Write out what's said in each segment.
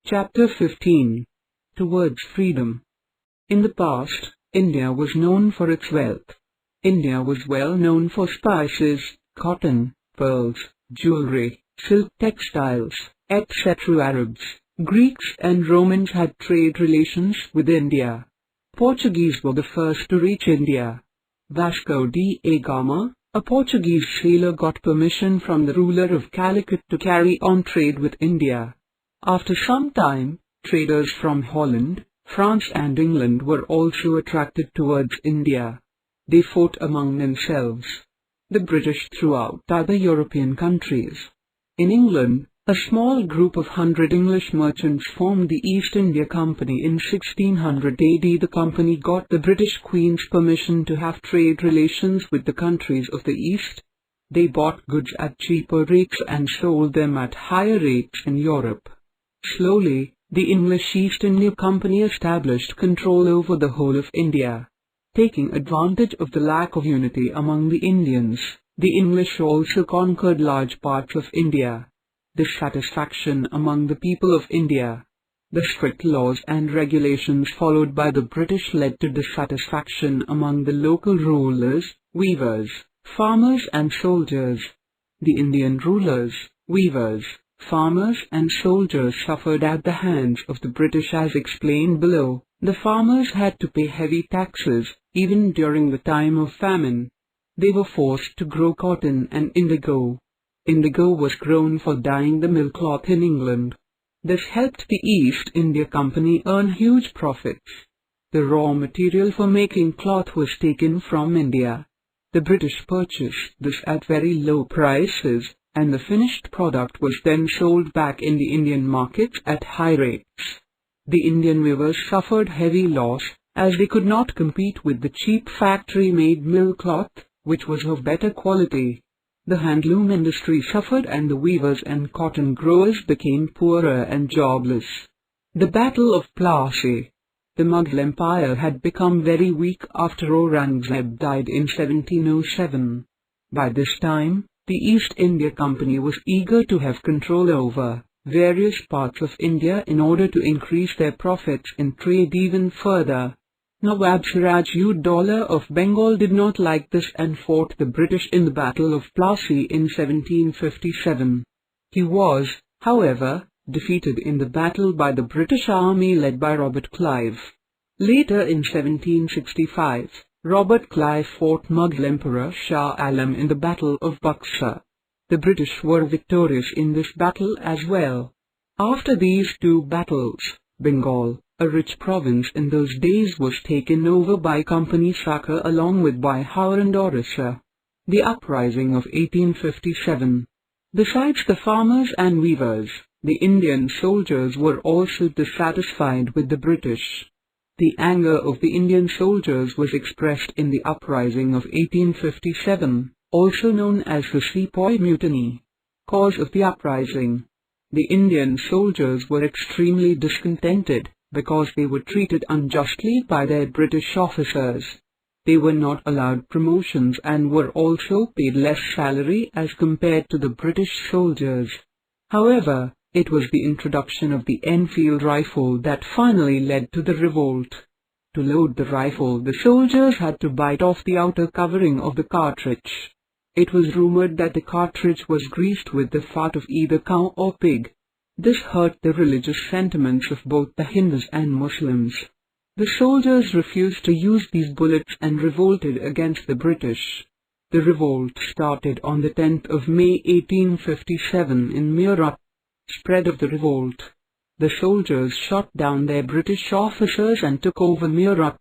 Chapter 15. Towards Freedom. In the past, India was known for its wealth. India was well known for spices, cotton, pearls, jewelry, silk textiles, etc. Arabs, Greeks and Romans had trade relations with India. Portuguese were the first to reach India. Vasco da Gama, a Portuguese sailor, got permission from the ruler of Calicut to carry on trade with India. After some time, traders from Holland, France and England were also attracted towards India. They fought among themselves. The British throughout other European countries. In England, a small group of 100 English merchants formed the East India Company in 1600 AD. The company got the British Queen's permission to have trade relations with the countries of the East. They bought goods at cheaper rates and sold them at higher rates in Europe. Slowly, the English East India Company established control over the whole of India. Taking advantage of the lack of unity among the Indians, the English also conquered large parts of India. Dissatisfaction among the people of India. The strict laws and regulations followed by the British led to dissatisfaction among the local rulers, weavers, farmers and soldiers. The Indian rulers, weavers, farmers and soldiers suffered at the hands of the British as explained below. The farmers had to pay heavy taxes, even during the time of famine. They were forced to grow cotton and indigo. Indigo was grown for dyeing the mill cloth in England. This helped the East India Company earn huge profits. The raw material for making cloth was taken from India. The British purchased this at very low prices, and the finished product was then sold back in the Indian markets at high rates. The Indian weavers suffered heavy loss, as they could not compete with the cheap factory-made mill cloth, which was of better quality. The handloom industry suffered and the weavers and cotton growers became poorer and jobless. The Battle of Plassey. The Mughal Empire had become very weak after Aurangzeb died in 1707. By this time, the East India Company was eager to have control over various parts of India in order to increase their profits in trade even further. Nawab Siraj-ud-Daulah of Bengal did not like this and fought the British in the Battle of Plassey in 1757. He was, however, defeated in the battle by the British army led by Robert Clive. Later in 1765, Robert Clive fought Mughal Emperor Shah Alam in the Battle of Buxar. The British were victorious in this battle as well. After these two battles, Bengal, a rich province in those days, was taken over by Company Sakha along with Bihar and Orissa. The Uprising of 1857. Besides the farmers and weavers, the Indian soldiers were also dissatisfied with the British. The anger of the Indian soldiers was expressed in the Uprising of 1857, also known as the Sepoy Mutiny. Cause of the uprising. The Indian soldiers were extremely discontented because they were treated unjustly by their British officers. They were not allowed promotions and were also paid less salary as compared to the British soldiers. However, it was the introduction of the Enfield rifle that finally led to the revolt. To load the rifle, the soldiers had to bite off the outer covering of the cartridge. It was rumored that the cartridge was greased with the fat of either cow or pig. This hurt the religious sentiments of both the Hindus and Muslims. The soldiers refused to use these bullets and revolted against the British. The revolt started on the 10th of May 1857 in Meerut. Spread of the revolt. The soldiers shot down their British officers and took over Meerut.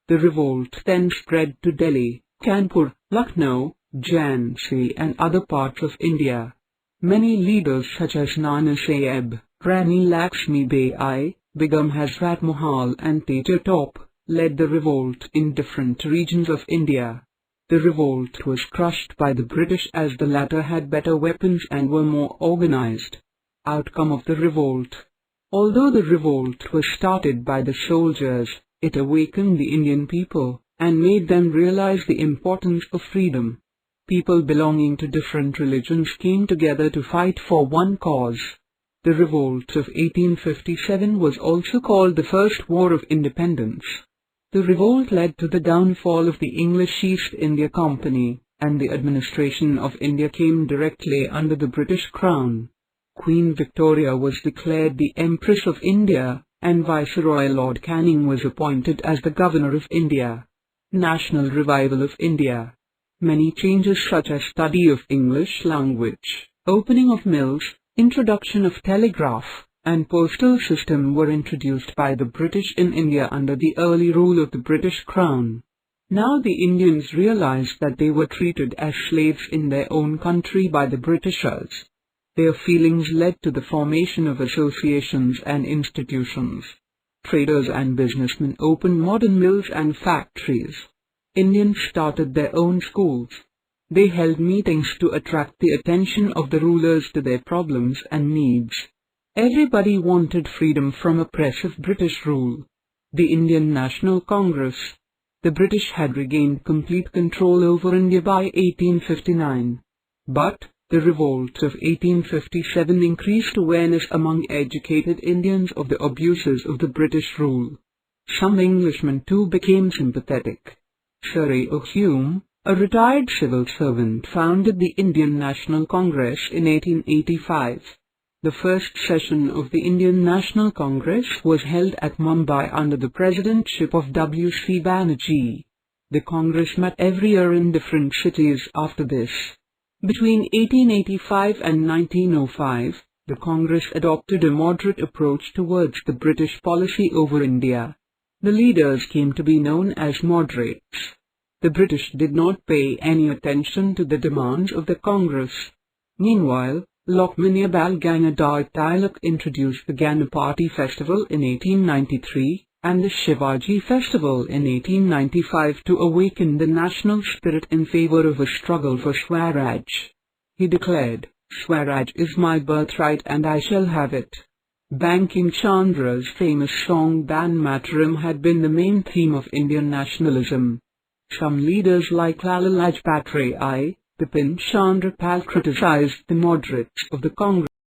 The revolt then spread to Delhi, Kanpur, Lucknow, Jhansi and other parts of India. Many leaders such as Nana Sahib, Rani Lakshmi Bai, Begum Hazrat Mahal and Teja Top led the revolt in different regions of India. The revolt was crushed by the British as the latter had better weapons and were more organized. Outcome of the revolt. Although the revolt was started by the soldiers, it awakened the Indian people and made them realize the importance of freedom. People belonging to different religions came together to fight for one cause. The revolt of 1857 was also called the First War of Independence. The revolt led to the downfall of the English East India Company, and the administration of India came directly under the British Crown. Queen Victoria was declared the Empress of India, and Viceroy Lord Canning was appointed as the Governor of India. National revival of India. Many changes such as study of English language, opening of mills, introduction of telegraph, and postal system were introduced by the British in India under the early rule of the British Crown. Now the Indians realized that they were treated as slaves in their own country by the Britishers. Their feelings led to the formation of associations and institutions. Traders and businessmen opened modern mills and factories. Indians started their own schools. They held meetings to attract the attention of the rulers to their problems and needs. Everybody wanted freedom from oppressive British rule. The Indian National Congress. The British had regained complete control over India by 1859. But the revolt of 1857 increased awareness among educated Indians of the abuses of the British rule. Some Englishmen too became sympathetic. Sir A. Hume, a retired civil servant, founded the Indian National Congress in 1885. The first session of the Indian National Congress was held at Mumbai under the presidentship of W.C. Banerjee. The Congress met every year in different cities after this. Between 1885 and 1905, the Congress adopted a moderate approach towards the British policy over India. The leaders came to be known as moderates. The British did not pay any attention to the demands of the Congress. Meanwhile, Lokmanya Bal Gangadhar Tilak introduced the Ganapati festival in 1893 and the Shivaji festival in 1895 to awaken the national spirit in favor of a struggle for Swaraj. He declared, "Swaraj is my birthright and I shall have it." Bankim Chandra's famous song Bande Mataram had been the main theme of Indian nationalism. Some leaders like Lala Lajpat Rai, Bipin Chandra Pal criticized the moderates of the Congress.